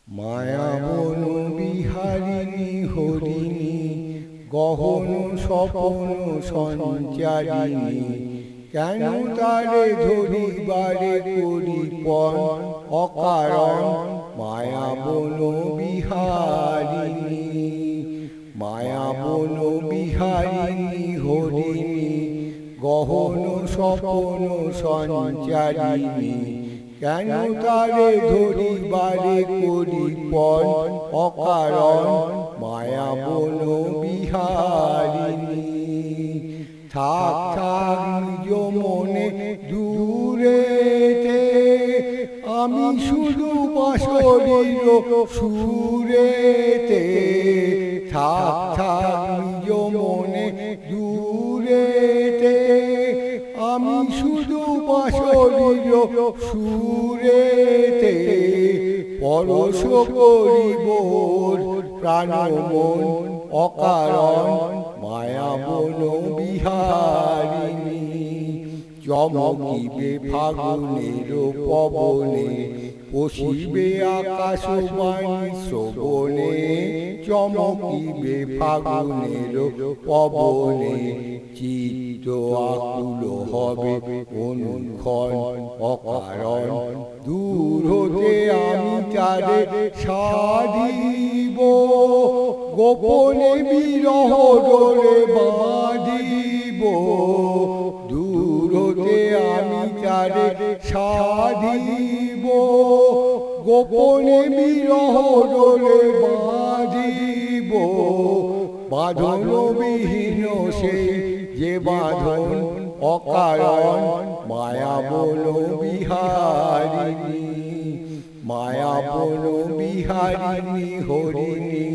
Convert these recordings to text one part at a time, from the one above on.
মায়া বন বিহারিণী হরিণী গহন স্বপন সঞ্চারিণী, কেন তারে ধরিবারে করি পণ অকারণ মায়া বন বিহারিণী। মায়া বন বিহারিণী হরিণী গহন স্বপন সঞ্চারিণী, কেন তারে ধরিবারে করি পণ অকারণ মায়া বন বিহারিণী। থাক থাক নিজ মনে দূরেতে, আমি শুধু বাঁশরীর সুরেতে। থাক থাক নিজ মনে দূরেতে, আমি শুধু বাঁশরীর সুরেতে। পরশ করিব প্রাণ মন অকারণ মায়া বন বিহারিণী। চমকিবে ফাগুনের পবনে, পশিবে আকাশ বাণী শ্রবণে। চমকিবে ফাগুনের পবনে, চিত্ত আকুল হবে অনুক্ষণ অকারণ। দূর হতে আমি তারে সাধিব, গোপনে বিরহ ডোরে বাঁধিব। দূর হতে আমি তারে সাধিব, গোপনে বিরহ ডোরে বাঁধিব। বাঁধন বিহীন সেই যে বাঁধন অকারণ মায়া বন বিহারিণী। মায়া বন বিহারিণী হরিণী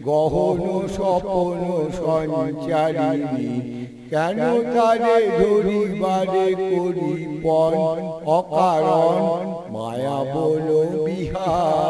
গহন স্বপন সঞ্চারিণী, কেন তারে ধরিবারে করি পণ অকারণ মায়া বন বিহারিণী।